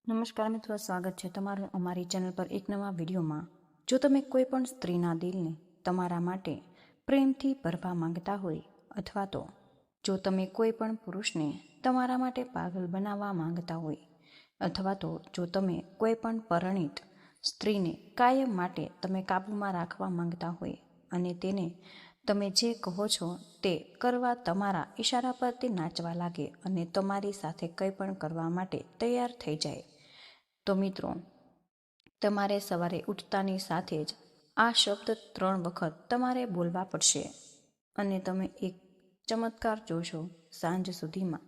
નમસ્કાર મિત્રો, સ્વાગત છે તમારું અમારી ચેનલ પર એક નવા વિડીયોમાં. જો તમે કોઈ પણ સ્ત્રીના દિલને તમારા માટે પ્રેમથી ભરવા માંગતા હોય, અથવા તો જો તમે કોઈ પણ પુરુષને તમારા માટે પાગલ બનાવવા માંગતા હોય, અથવા તો જો તમે કોઈ પણ પરિણીત સ્ત્રીને કાયમ માટે તમે કાબૂમાં રાખવા માંગતા હોય અને તેને તમે જે કહો છો તે કરવા તમારા ઈશારા પર તે નાચવા લાગે અને તમારી સાથે કંઈ પણ કરવા માટે તૈયાર થઈ જાય, તો મિત્રો તમારે સવારે ઉઠતાની સાથે જ આ શબ્દ 3 વખત તમારે બોલવા પડશે અને તમે એક ચમત્કાર જોશો. સાંજ સુધીમાં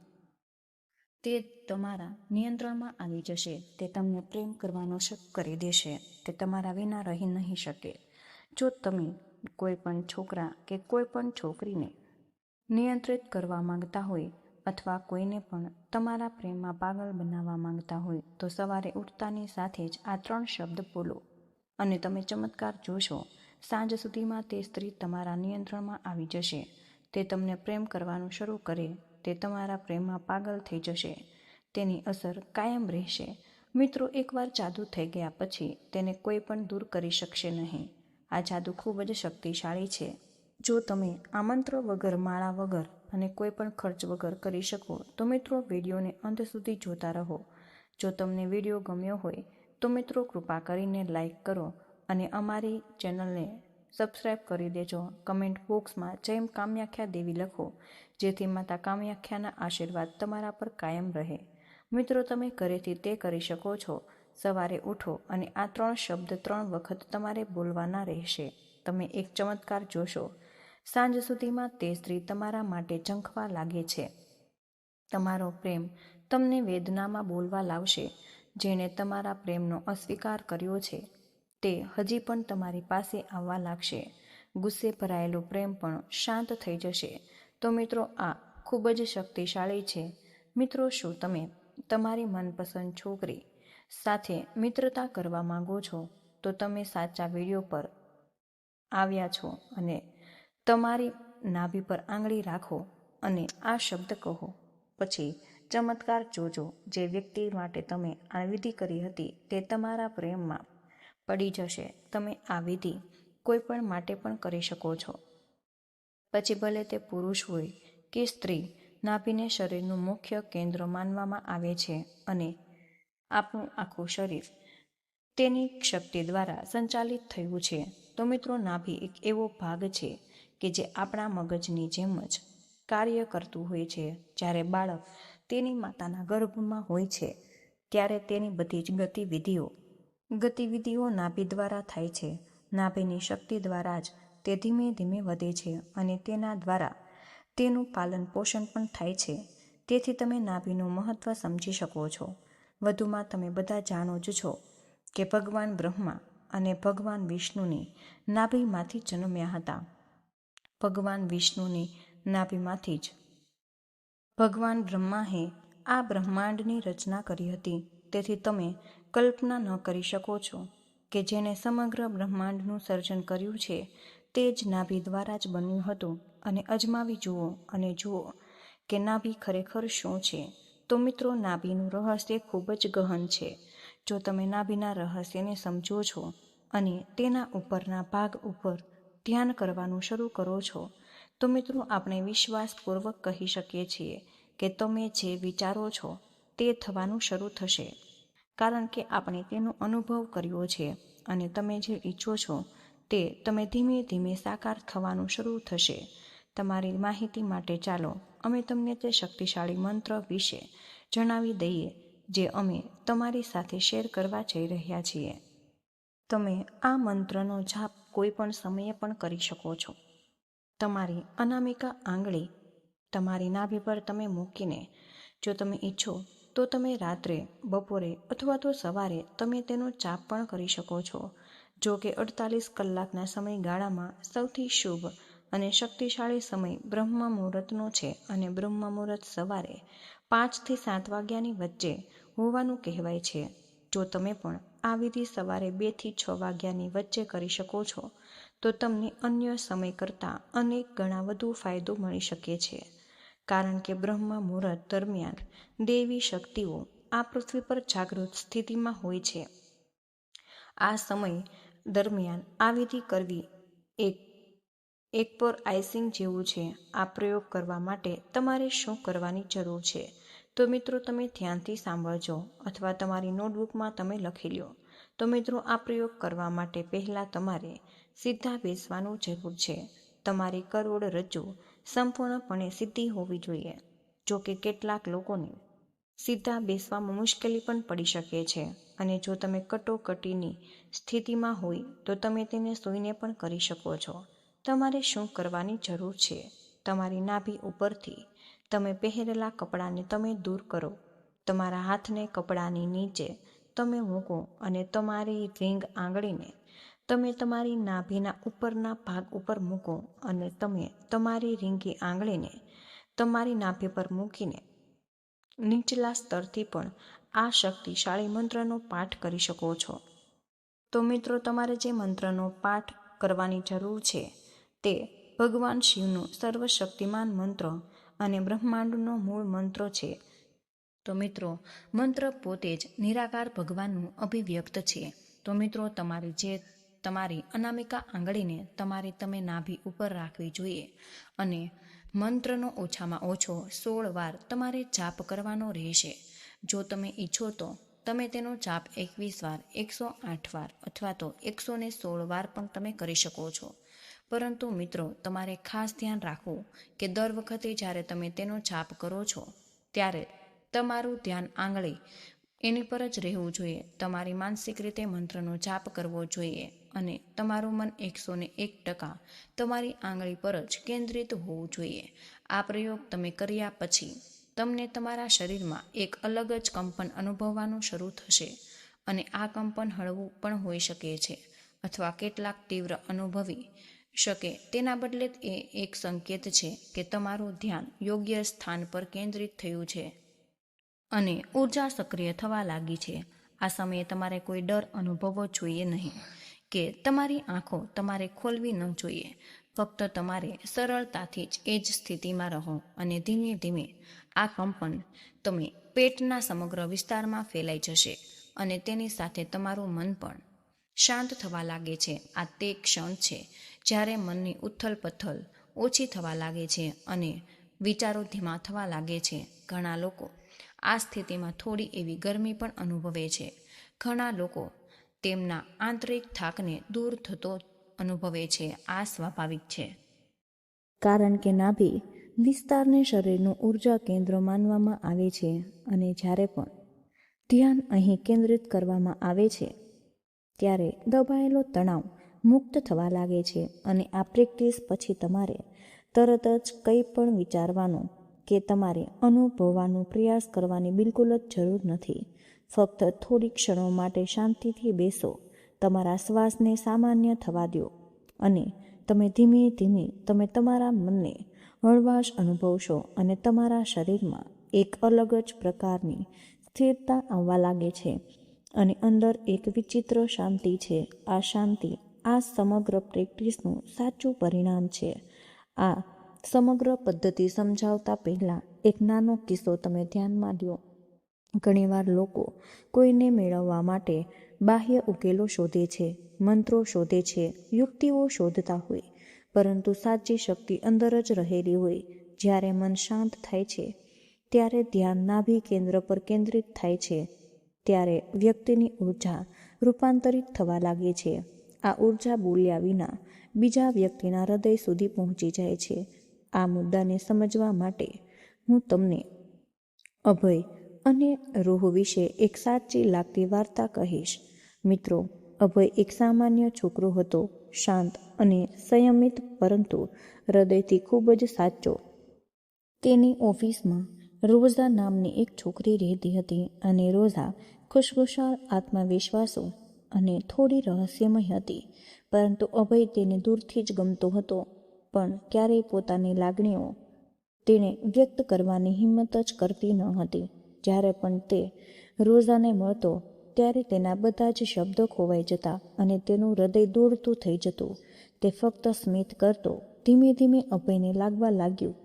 તે તમારા નિયંત્રણમાં આવી જશે. તે તમને પ્રેમ કરવાનો શક કરી દેશે. તે તમારા વિના રહી નહીં શકે. જો તમે કોઈ પણ છોકરા કે કોઈ પણ છોકરીને નિયંત્રિત કરવા માંગતા હોય અથવા કોઈને પણ તમારા પ્રેમમાં પાગલ બનાવવા માંગતા હોય, તો સવારે ઉઠતાની સાથે જ આ 3 શબ્દ બોલો અને તમે ચમત્કાર જોશો. સાંજ સુધીમાં તે સ્ત્રી તમારા નિયંત્રણમાં આવી જશે. તે તમને પ્રેમ કરવાનું શરૂ કરે. તે તમારા પ્રેમમાં પાગલ થઈ જશે. તેની અસર કાયમ રહેશે. મિત્રો, એકવાર જાદુ થઈ ગયા પછી તેને કોઈ પણ દૂર કરી શકશે નહીં. આ જાદુ ખૂબ જ શક્તિશાળી છે. જો તમે આ મંત્ર વગર, માળા વગર અને કોઈ પણ ખર્ચ વગર કરી શકો, તો મિત્રો વિડીયોને અંત સુધી જોતા રહો. જો તમને વિડીયો ગમ્યો હોય તો મિત્રો કૃપા કરીને લાઈક કરો અને અમારી ચેનલને સબસ્ક્રાઈબ કરી દેજો. કમેન્ટ બોક્સમાં જય કામાખ્યા દેવી લખો, જેથી માતા કામાખ્યાના આશીર્વાદ તમારા પર કાયમ રહે. મિત્રો, તમે ઘરેથી તે કરી શકો છો. સવારે ઉઠો અને આ 3 શબ્દ 3 વખત તમારે બોલવાના રહેશે. તમે એક ચમત્કાર જોશો. સાંજ સુધીમાં તે સ્ત્રી તમારા માટે ઝંખવા લાગે છે. તમારો પ્રેમ તમને વેદનામાં બોલવા લાવશે. જેણે તમારા પ્રેમનો અસ્વીકાર કર્યો છે તે હજી પણ તમારી પાસે આવવા લાગશે. ગુસ્સે ભરાયેલો પ્રેમ પણ શાંત થઈ જશે. તો મિત્રો, આ ખૂબ જ શક્તિશાળી છે. મિત્રો, શું તમે તમારી મનપસંદ છોકરી સાથે મિત્રતા કરવા માંગો છો? તો તમે સાચા વિડીયો પર આવ્યા છો અને તમારી નાભી પર આંગળી રાખો અને આ શબ્દ કહો. પછી ચમત્કાર જોજો. જે વ્યક્તિ માટે તમે આ વિધિ કરી હતી તે તમારા પ્રેમમાં પડી જશે. તમે આ વિધિ કોઈ પણ માટે પણ કરી શકો છો. પછી ભલે તે પુરુષ હોય કે સ્ત્રી, નાભીને શરીરનું મુખ્ય કેન્દ્ર માનવામાં આવે છે અને આપણું આખું શરીર તેની શક્તિ દ્વારા સંચાલિત થયું છે. તો મિત્રો, નાભી એક એવો ભાગ છે કે જે આપણા મગજની જેમ જ કાર્ય કરતું હોય છે. જ્યારે બાળક તેની માતાના ગર્ભમાં હોય છે ત્યારે તેની બધી જ ગતિવિધિઓ નાભી દ્વારા થાય છે. નાભીની શક્તિ દ્વારા જ તે ધીમે ધીમે વધે છે અને તેના દ્વારા તેનું પાલન પોષણ પણ થાય છે. તેથી તમે નાભીનું મહત્વ સમજી શકો છો. વધુમાં તમે બધા જાણો જ છો કે ભગવાન બ્રહ્મા અને ભગવાન વિષ્ણુની નાભીમાંથી જન્મ્યા હતા. ભગવાન વિષ્ણુની નાભીમાંથી જ ભગવાન બ્રહ્માએ આ બ્રહ્માંડની રચના કરી હતી. તેથી તમે કલ્પના ન કરી શકો છો કે જેણે સમગ્ર બ્રહ્માંડનું સર્જન કર્યું છે તે જ નાભી દ્વારા જ બન્યું હતું. અને અજમાવી જુઓ અને જુઓ કે નાભી ખરેખર શું છે. તો મિત્રો, નાભીનું રહસ્ય ખૂબ જ ગહન છે. જો તમે નાભીના રહસ્યને સમજો છો અને તેના ઉપરના ભાગ ઉપર ધ્યાન કરવાનું શરૂ કરો છો, તો મિત્રો આપણે વિશ્વાસપૂર્વક કહી શકીએ છીએ કે તમે જે વિચારો છો તે થવાનું શરૂ થશે. કારણ કે આપણે તેનો અનુભવ કર્યો છે અને તમે જે ઈચ્છો છો તે તમે ધીમે ધીમે સાકાર થવાનું શરૂ થશે. તમારી માહિતી માટે ચાલો અમે તમને તે શક્તિશાળી મંત્ર વિશે જણાવી દઈએ જે અમે તમારી સાથે શેર કરવા જઈ રહ્યા છીએ. તમે આ મંત્રનો જાપ કોઈ પણ સમયે પણ કરી શકો છો. તમારી અનામિકા આંગળી તમારી નાભી પર તમે મૂકીને, જો તમે ઈચ્છો તો તમે રાત્રે, બપોરે અથવા તો સવારે તમે તેનો જાપ પણ કરી શકો છો. જો કે 48 કલાકના સમયગાળામાં સૌથી શુભ અને શક્તિશાળી સમય બ્રહ્મ મુહૂર્તનો છે અને બ્રહ્મ મુહૂર્ત સવારે 5 થી 7 વાગ્યાની વચ્ચે હોવાનું કહેવાય છે. જો તમે પણ આ વિધિ સવારે 2 થી 6 વાગ્યાની વચ્ચે કરી શકો છો, તો તમને અન્ય સમય કરતાં અનેક ગણા વધુ ફાયદો મળી શકે છે. કારણ કે બ્રહ્મ મુહૂર્ત દરમિયાન દૈવી શક્તિઓ આ પૃથ્વી પર જાગૃત સ્થિતિમાં હોય છે. આ સમય દરમિયાન આ વિધિ કરવી એક પર આઈસિંગ જેવું છે. આ પ્રયોગ કરવા માટે તમારે શું કરવાની જરૂર છે? તો મિત્રો, તમે ધ્યાનથી સાંભળજો અથવા તમારી નોટબુકમાં તમે લખી લો. તો મિત્રો, આ પ્રયોગ કરવા માટે પહેલાં તમારે સીધા બેસવાનું જરૂર છે. તમારી કરોડરજ્જુ સંપૂર્ણપણે સીધી હોવી જોઈએ. જો કે કેટલાક લોકોને સીધા બેસવામાં મુશ્કેલી પણ પડી શકે છે, અને જો તમે કટોકટીની સ્થિતિમાં હોય તો તમે તેને સૂઈને પણ કરી શકો છો. તમારે શું કરવાની જરૂર છે? તમારી નાભી ઉપરથી તમે પહેરેલા કપડાને તમે દૂર કરો. તમારા હાથને કપડાની નીચે તમે મૂકો અને તમારી રિંગ આંગળીને તમે તમારી નાભીના ઉપરના ભાગ ઉપર મૂકો અને તમે તમારી રીંગી આંગળીને તમારી નાભી પર મૂકીને નીચલા સ્તરથી પણ આ શક્તિશાળી મંત્રનો પાઠ કરી શકો છો. તો મિત્રો, તમારે જે મંત્રનો પાઠ કરવાની જરૂર છે તે ભગવાન શિવનું સર્વશક્તિમાન મંત્ર અને બ્રહ્માંડનો મૂળ મંત્ર છે. તો મિત્રો, મંત્ર પોતે જ નિરાકાર ભગવાનનું અભિવ્યક્ત છે. તો મિત્રો, તમારી અનામિકા આંગળીને તમે નાભી ઉપર રાખવી જોઈએ અને મંત્રનો ઓછામાં ઓછો 16 વાર તમારે જાપ કરવાનો રહેશે. જો તમે ઈચ્છો તો તમે તેનો જાપ 21 વાર, 108 વાર અથવા તો 116 વાર પણ તમે કરી શકો છો. પરંતુ મિત્રો, તમારે ખાસ ધ્યાન રાખવું કે દર વખતે જ્યારે તમે તેનો જાપ કરો છો ત્યારે તમારું ધ્યાન આંગળી એની પર જ રહેવું જોઈએ. તમારી માનસિક રીતે મંત્રનો જાપ કરવો જોઈએ અને તમારું મન 101% તમારી આંગળી પર જ કેન્દ્રિત હોવું જોઈએ. આ પ્રયોગ તમે કર્યા પછી તમને તમારા શરીરમાં એક અલગ જ કંપન અનુભવવાનું શરૂ થશે અને આ કંપન હળવું પણ હોઈ શકે છે અથવા કેટલાક તીવ્ર અનુભવી શકે. તેના બદલે એ એક સંકેત છે કે તમારું ધ્યાન યોગ્ય સ્થાન પર કેન્દ્રિત થયું છે અને ઉર્જા સક્રિય થવા લાગી છે. આ સમયે તમારે કોઈ ડર અનુભવવો જોઈએ નહીં કે તમારી આંખો તમારે ખોલવી ન જોઈએ. ફક્ત તમારે સરળતાથી જ એ જ સ્થિતિમાં રહો અને ધીમે ધીમે આ કંપન તમે પેટના સમગ્ર વિસ્તારમાં ફેલાઈ જશે અને તેની સાથે તમારું મન પણ શાંત થવા લાગે છે. આ તે ક્ષણ છે જ્યારે મનની ઉથલ-પથલ ઓછી થવા લાગે છે અને વિચારો ધીમા થવા લાગે છે. ઘણા લોકો આ સ્થિતિમાં થોડી એવી ગરમી પણ અનુભવે છે. ઘણા લોકો તેમના આંતરિક થાકને દૂર થતો અનુભવે છે. આ સ્વાભાવિક છે, કારણ કે નાભી વિસ્તારને શરીરનું ઉર્જા કેન્દ્ર માનવામાં આવે છે અને જ્યારે પણ ધ્યાન અહીં કેન્દ્રિત કરવામાં આવે છે ત્યારે દબાયેલો તણાવ મુક્ત થવા લાગે છે. અને આ પ્રેક્ટિસ પછી તમારે તરત જ કંઈ પણ વિચારવાનો કે તમારે અનુભવવાનો પ્રયાસ કરવાની બિલકુલ જ જરૂર નથી. ફક્ત થોડી ક્ષણો માટે શાંતિથી બેસો, તમારા શ્વાસને સામાન્ય થવા દો અને તમે ધીમે ધીમે તમે તમારા મનને હળવાશ અનુભવશો અને તમારા શરીરમાં એક અલગ જ પ્રકારની સ્થિરતા આવવા લાગે છે અને અંદર એક વિચિત્ર શાંતિ છે. આ શાંતિ આ સમગ્ર પ્રેક્ટિસનું સાચું પરિણામ છે. આ સમગ્ર પદ્ધતિ સમજાવતા પહેલાં એક નાનો કિસ્સો તમે ધ્યાનમાં લો. ઘણીવાર લોકો કોઈને મેળવવા માટે બાહ્ય ઉકેલો શોધે છે, મંત્રો શોધે છે, યુક્તિઓ શોધતા હોય, પરંતુ સાચી શક્તિ અંદર જ રહેલી હોય. જ્યારે મન શાંત થાય છે, ત્યારે ધ્યાન નાભી કેન્દ્ર પર કેન્દ્રિત થાય છે, ત્યારે વ્યક્તિની ઉર્જા રૂપાંતરિત થવા લાગે છે. આ ઉર્જા બોલ્યા વિના બીજા વ્યક્તિના હૃદય સુધી પહોંચી જાય છે. આ મુદ્દાને સમજવા માટે હું તમને અભય અને રૂહ વિશે એક સાચી લાગતી વાર્તા કહીશ. મિત્રો, અભય એક સામાન્ય છોકરો હતો, શાંત અને સંયમિત, પરંતુ હૃદયથી ખૂબ જ સાચો. તેની ઓફિસમાં રોઝા નામની એક છોકરી રહેતી હતી અને રોઝા ખુશખુશાલ, આત્મવિશ્વાસુ અને થોડી રહસ્યમય હતી. પરંતુ અભય તેને દૂરથી જ ગમતો હતો, પણ ક્યારેય પોતાની લાગણીઓ તેણે વ્યક્ત કરવાની હિંમત જ કરતી ન હતી. જ્યારે પણ તે રોઝાને મળતો ત્યારે તેના બધા જ શબ્દો ખોવાઈ જતા અને તેનું હૃદય દોડતું થઈ જતું. તે ફક્ત સ્મિત કરતો. ધીમે ધીમે અભયને લાગવા લાગ્યું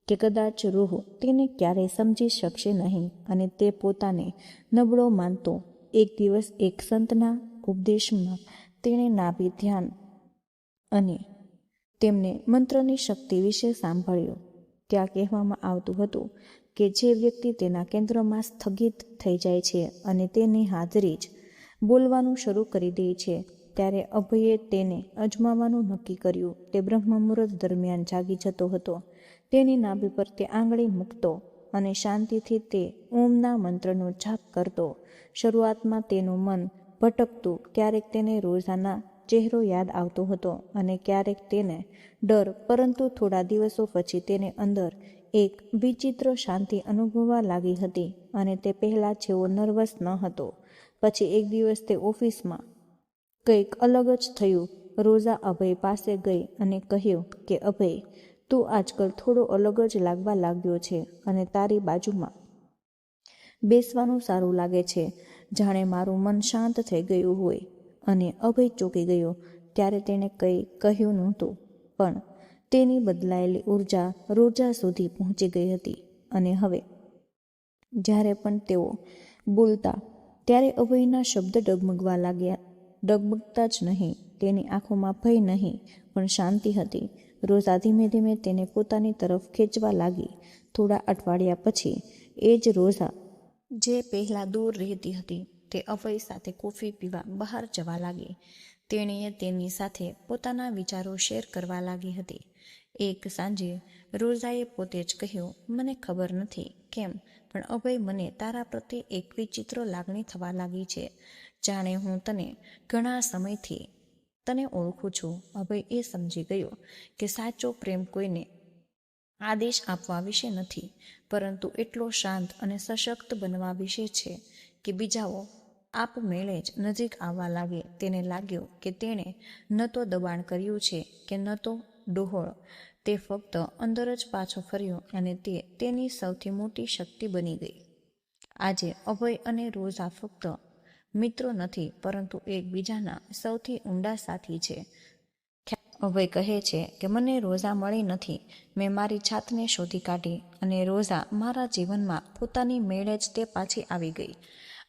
કે કદાચ રૂહ તેને ક્યારેય સમજી શકશે નહીં અને તે પોતાને નબળો માનતો. એક દિવસ એક સંતના ઉપદેશમાં તેણે નાભી ધ્યાન અને તેમને મંત્રની શક્તિ વિશે સાંભળ્યું. ત્યાં કહેવામાં આવતું હતું કે જે વ્યક્તિ તેના કેન્દ્રમાં સ્થગિત થઈ જાય છે અને તેની હાજરી જ બોલવાનું શરૂ કરી દે છે, ત્યારે અભયે તેને અજમાવવાનું નક્કી કર્યું. તે બ્રહ્મ મુહૂર્ત દરમિયાન જાગી જતો હતો. તેની નાભી પર તે આંગળી મૂકતો અને શાંતિથી તે ઓમના મંત્રનો જાપ કરતો. શરૂઆતમાં તેનું મન ભટકતું. ક્યારેક તેને રોઝાના ચહેરો યાદ આવતો હતો અને ક્યારેક તેને ડર, પરંતુ થોડા દિવસો પછી તેને અંદર એક વિચિત્ર શાંતિ અનુભવવા લાગી હતી અને તે પહેલાં જેવો નર્વસ ન હતો. પછી એક દિવસ તે ઓફિસમાં કંઈક અલગ જ થયું. રોઝા અભય પાસે ગઈ અને કહ્યું કે અભય, તું આજકાલ થોડો અલગ જ લાગવા લાગ્યો છે અને તારી બાજુમાં બેસવાનું સારું લાગે છે, જાણે મારું મન શાંત થઈ ગયું હોય. અને અભય ચોંકી ગયો. ત્યારે તેણે કંઈ કહ્યું નહોતું, પણ તેની બદલાયેલી ઉર્જા રોઝા સુધી પહોંચી ગઈ હતી. અને હવે જ્યારે પણ તેઓ બોલતા ત્યારે અભયના શબ્દ ડગમગવા લાગ્યા. ડગમગતા જ નહીં, તેની આંખોમાં ભય નહીં પણ શાંતિ હતી. રોઝા ધીમે ધીમે તેને પોતાની તરફ ખેંચવા લાગી. થોડા અઠવાડિયા પછી એ જ રોઝા જે પહેલાં દૂર રહેતી હતી તે અભય સાથે કોફી પીવા બહાર જવા લાગી. તેણીએ તેની સાથે પોતાના વિચારો શેર કરવા લાગી હતી. એક સાંજે રોઝાએ પોતે જ કહ્યું, મને ખબર નથી કેમ, પણ અભય, મને તારા પ્રત્યે એક વિચિત્ર લાગણી થવા લાગી છે. જાણે હું તને ઘણા સમયથી તને ઓળખું છું. અભય એ સમજી ગયો કે સાચો પ્રેમ કોઈને આદેશ આપવા વિશે નથી, પરંતુ એટલો શાંત અને સશક્ત બનવા વિશે છે કે બીજાઓ આપમેળે જ નજીક આવવા લાગે. તેને લાગ્યું કે તેણે ન તો દબાણ કર્યું છે કે ન તો ડહોળ. તે ફક્ત અંદર જ પાછો ફર્યો અને તે તેની સૌથી મોટી શક્તિ બની ગઈ. આજે અભય અને રોઝા ફક્ત મિત્રો નથી, પરંતુ એકબીજાના સૌથી ઊંડા સાથી છે. અભય કહે છે કે મને રોઝા મળી નથી, મેં મારી જાતને શોધી કાઢી અને રોઝા મારા જીવનમાં પોતાની મેળે જ તે પાછી આવી ગઈ.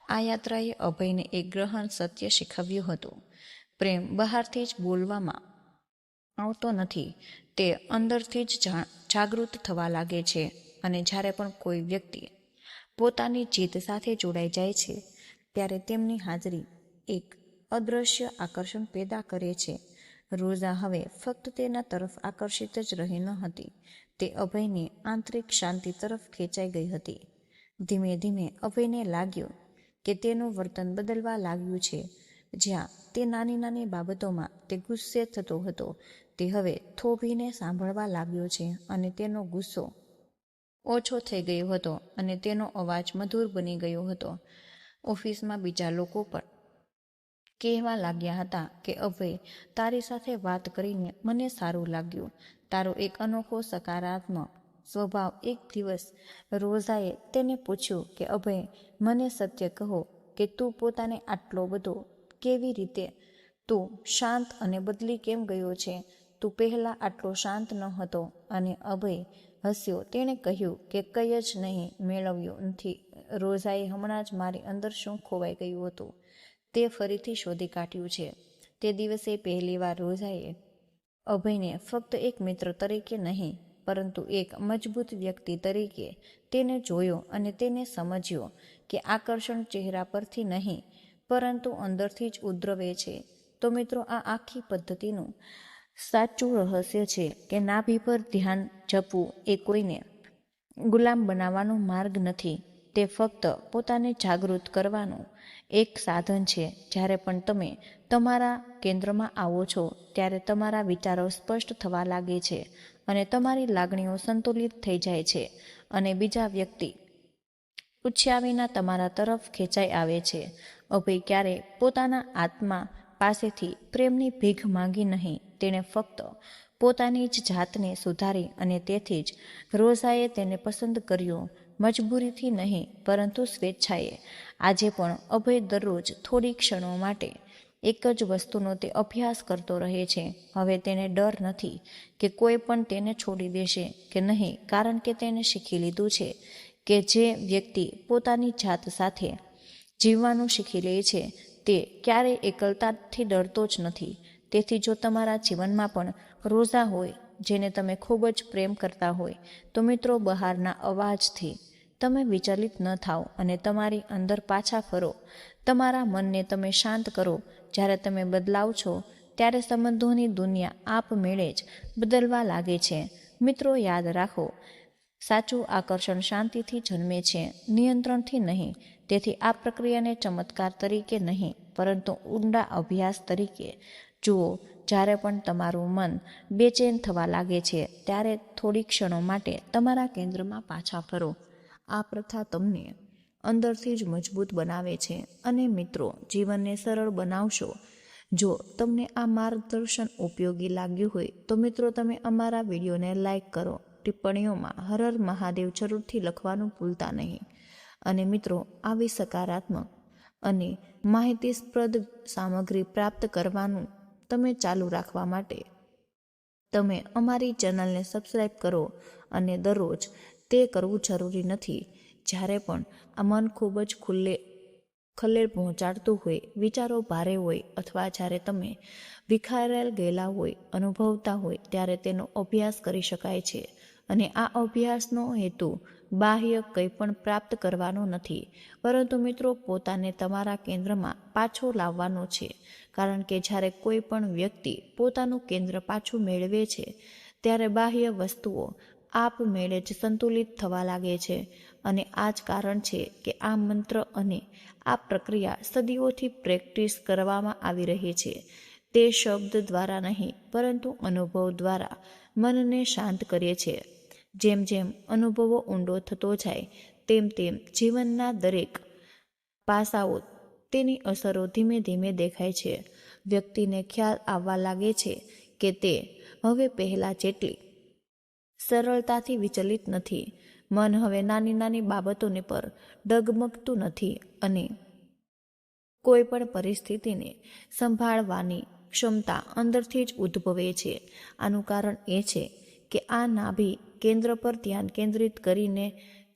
આ યાત્રાએ અભયને એક ગહન સત્ય શીખવ્યું હતું. પ્રેમ બહારથી જ બોલવામાં આવતો નથી, તે અંદરથી જ જાગૃત થવા લાગે છે. અને જ્યારે પણ કોઈ વ્યક્તિ પોતાની જીત સાથે જોડાઈ જાય છે, ત્યારે તેમની હાજરી એક અદૃશ્ય આકર્ષણ પેદા કરે છે. રોઝા હવે ફક્ત તેના તરફ આકર્ષિત જ રહી ન હતી, તે અભયની આંતરિક શાંતિ તરફ ખેંચાઈ ગઈ હતી. ધીમે ધીમે અભયને લાગ્યું કે તેનું વર્તન બદલવા લાગ્યું છે. જ્યાં તે નાની નાની બાબતોમાં તે ગુસ્સે થતો હતો, તે હવે થોભીને સાંભળવા લાગ્યો છે અને તેનો ગુસ્સો ઓછો થઈ ગયો હતો અને તેનો અવાજ મધુર બની ગયો હતો. ઓફિસમાં બીજા લોકો પણ કહેવા લાગ્યા હતા કે અભય, તારી સાથે વાત કરીને મને સારું લાગ્યું. તારો એક અનોખો સકારાત્મક સ્વભાવ. એક દિવસ રોઝાએ તેને પૂછ્યું કે અભય, મને સત્ય કહો કે તું પોતાને આટલો બધો કેવી રીતે તું શાંત અને બદલી કેમ ગયો છે? તું પહેલાં આટલો શાંત ન હતો. અને અભય હસ્યો. તેણે કહ્યું કે કંઈ જ નહીં મેળવ્યું નથી. રોઝાએ હમણાં જ મારી અંદર શું ખોવાઈ ગયું હતું તે ફરીથી શોધી કાઢ્યું છે. તે દિવસે પહેલીવાર રોઝાએ અભયને ફક્ત એક મિત્ર તરીકે નહીં, પરંતુ એક મજબૂત વ્યક્તિ તરીકે તેને જોયો અને તેને સમજ્યો કે આકર્ષણ ચહેરા પરથી નહીં, પરંતુ અંદરથી જ ઉદ્ભવે છે. તો મિત્રો, આ આખી પદ્ધતિનું સાચું રહસ્ય છે કે નાભી પર ધ્યાન જપવું એ કોઈને ગુલામ બનાવવાનો માર્ગ નથી. તે ફક્ત પોતાને જાગૃત કરવાનું એક સાધન છે. જ્યારે પણ તમે તમારા કેન્દ્રમાં આવો છો, ત્યારે તમારા વિચારો સ્પષ્ટ થવા લાગે છે અને તમારી લાગણીઓ સંતુલિત થઈ જાય છે અને બીજા વ્યક્તિ પૂછ્યા વિના તમારા તરફ ખેંચાઈ આવે છે. અભય ક્યારેય પોતાના આત્મા પાસેથી પ્રેમની ભીખ માંગી નહીં. તેણે ફક્ત પોતાની જ જાતને સુધારી અને તેથી જ રોઝાએ તેને પસંદ કર્યો, મજબૂરીથી નહીં પરંતુ સ્વેચ્છાએ. આજે પણ અભય દરરોજ થોડી ક્ષણો માટે એક જ વસ્તુનો તે અભ્યાસ કરતો રહે છે. હવે તેને ડર નથી કે કોઈ પણ તેને છોડી દેશે કે નહીં, કારણ કે તેને શીખી લીધું છે કે જે વ્યક્તિ પોતાની જાત સાથે જીવવાનું શીખી લે છે તે ક્યારેય એકલતાથી ડરતો જ નથી. તેથી જો તમારા જીવનમાં પણ રોઝા હોય જેને તમે ખૂબ જ પ્રેમ કરતા હોય તો મિત્રો, બહારના અવાજથી તમે વિચલિત ન થાઓ અને તમારી અંદર પાછા ફરો. તમારા મનને તમે શાંત કરો. જ્યારે તમે બદલાવ છો ત્યારે સંબંધોની દુનિયા આપમેળે જ બદલવા લાગે છે. મિત્રો, યાદ રાખો, સાચું આકર્ષણ શાંતિથી જન્મે છે, નિયંત્રણથી નહીં. તેથી આ પ્રક્રિયાને ચમત્કાર તરીકે નહીં પરંતુ ઊંડા અભ્યાસ તરીકે જુઓ. જ્યારે પણ તમારું મન બેચેન થવા લાગે છે ત્યારે થોડી ક્ષણો માટે તમારા કેન્દ્રમાં પાછા ફરો. આ પ્રથા તમને અંદરથી જ મજબૂત બનાવે છે અને મિત્રો, જીવનને સરળ બનાવશો. જો તમને આ માર્ગદર્શન ઉપયોગી લાગ્યું હોય તો મિત્રો, તમે અમારા વિડીયોને લાઈક કરો. ટિપ્પણીઓમાં હર હર મહાદેવ જરૂરથી લખવાનું ભૂલતા નહીં. અને મિત્રો, આવી સકારાત્મક અને માહિતીસ્પ્રદ સામગ્રી પ્રાપ્ત કરવાનું તમે ચાલુ રાખવા માટે તમે અમારી ચેનલને સબસ્ક્રાઈબ કરો. અને દરરોજ તે કરવું જરૂરી નથી. જ્યારે પણ આ મન ખૂબ જ ખલેલ પહોંચાડતું હોય, વિચારો ભારે હોય અથવા જ્યારે તમે વિખારેલ ગયેલા હોય અનુભવતા હોય ત્યારે તેનો અભ્યાસ કરી શકાય છે. અને આ અભ્યાસનો હેતુ બાહ્ય કંઈ પણ પ્રાપ્ત કરવાનો નથી, પરંતુ મિત્રો, પોતાને તમારા કેન્દ્રમાં પાછો લાવવાનો છે. કારણ કે જ્યારે કોઈ પણ વ્યક્તિ પોતાનું કેન્દ્ર પાછું મેળવે છે ત્યારે બાહ્ય વસ્તુઓ આપમેળે જ સંતુલિત થવા લાગે છે. અને આ જ કારણ છે કે આ મંત્ર અને આ પ્રક્રિયા સદીઓથી પ્રેક્ટિસ કરવામાં આવી રહી છે. તે શબ્દ દ્વારા નહીં પરંતુ અનુભવ દ્વારા મનને શાંત કરે છે. જેમ જેમ અનુભવો ઊંડો થતો જાય તેમ તેમ જીવનના દરેક પાસાઓ તેની અસરો ધીમે ધીમે દેખાય છે. વ્યક્તિને ખ્યાલ આવવા લાગે છે કે તે હવે પહેલાં જેટલી સરળતાથી વિચલિત નથી. મન હવે નાની નાની બાબતોને પર ડગમગતું નથી અને કોઈ પણ પરિસ્થિતિને સંભાળવાની ક્ષમતા અંદરથી જ ઉદ્ભવે છે. આનું કારણ એ છે કે આ નાભી કેન્દ્ર પર ધ્યાન કેન્દ્રિત કરીને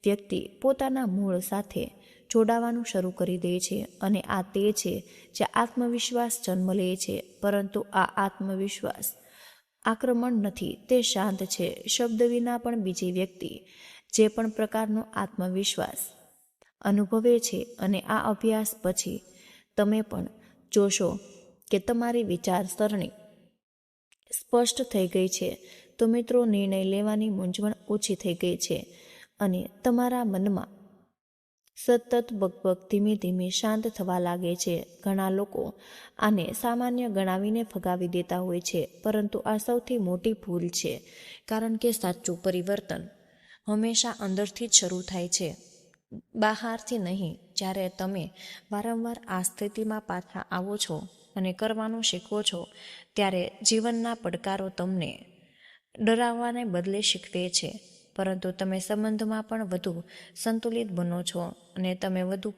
વ્યક્તિ પોતાના મૂળ સાથે જોડાવાનું શરૂ કરી દે છે. અને આ તે છે જ્યાં આત્મવિશ્વાસ જન્મ લે છે. પરંતુ આ આત્મવિશ્વાસ આક્રમણ નથી, તે શાંત છે. શબ્દ વિના પણ બીજી વ્યક્તિ જે પણ પ્રકારનો આત્મવિશ્વાસ અનુભવે છે. અને આ અભ્યાસ પછી તમે પણ જોશો કે તમારી વિચારસરણી સ્પષ્ટ થઈ ગઈ છે. તો મિત્રો, નિર્ણય લેવાની મૂંઝવણ ઓછી થઈ ગઈ છે અને તમારા મનમાં સતત બકબક ધીમે ધીમે શાંત થવા લાગે છે. ઘણા લોકો આને સામાન્ય ગણાવીને ફગાવી દેતા હોય છે, પરંતુ આ સૌથી મોટી ભૂલ છે. કારણ કે સાચું પરિવર્તન હંમેશા અંદરથી જ શરૂ થાય છે, બહારથી નહીં. જ્યારે તમે વારંવાર આ સ્થિતિમાં પાછા આવો છો અને કરવાનું શીખવો છો ત્યારે જીવનના પડકારો તમને ડરાવવાને બદલે શીખવે છે. પરંતુ તમે સંબંધમાં પણ વધુ સંતુલિત બનો છો અને તમે વધુ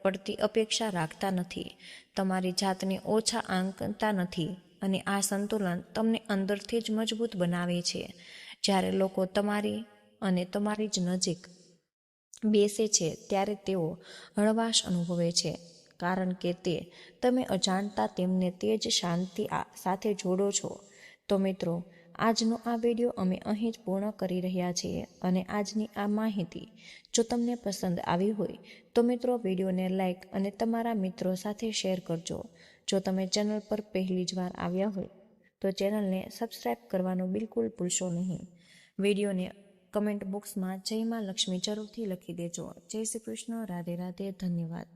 પડતી અપેક્ષા રાખતા નથી, તમારી જાતને ઓછા આંકતા નથી. અને આ સંતુલન તમને અંદરથી જ મજબૂત બનાવે છે. જ્યારે લોકો તમારી અને તમારી જ નજીક બેસે છે ત્યારે તેઓ હળવાશ અનુભવે છે, કારણ કે તમે અજાણતા તેમને તે જ શાંતિ સાથે જોડો છો. તો મિત્રો, આજનો આ વિડીયો અમે અહીં જ પૂર્ણ કરી રહ્યા છીએ. અને આજની આ માહિતી જો તમને પસંદ આવી હોય તો મિત્રો, વિડીયોને લાઈક અને તમારા મિત્રો સાથે શેર કરજો. જો તમે ચેનલ પર પહેલી જ વાર આવ્યા હોય તો ચેનલને સબસ્ક્રાઈબ કરવાનું બિલકુલ ભૂલશો નહીં. વિડીયોને કમેન્ટ બોક્સમાં જય માં લક્ષ્મી જરૂરથી લખી દેજો. જય શ્રી કૃષ્ણ. રાધે રાધે. ધન્યવાદ.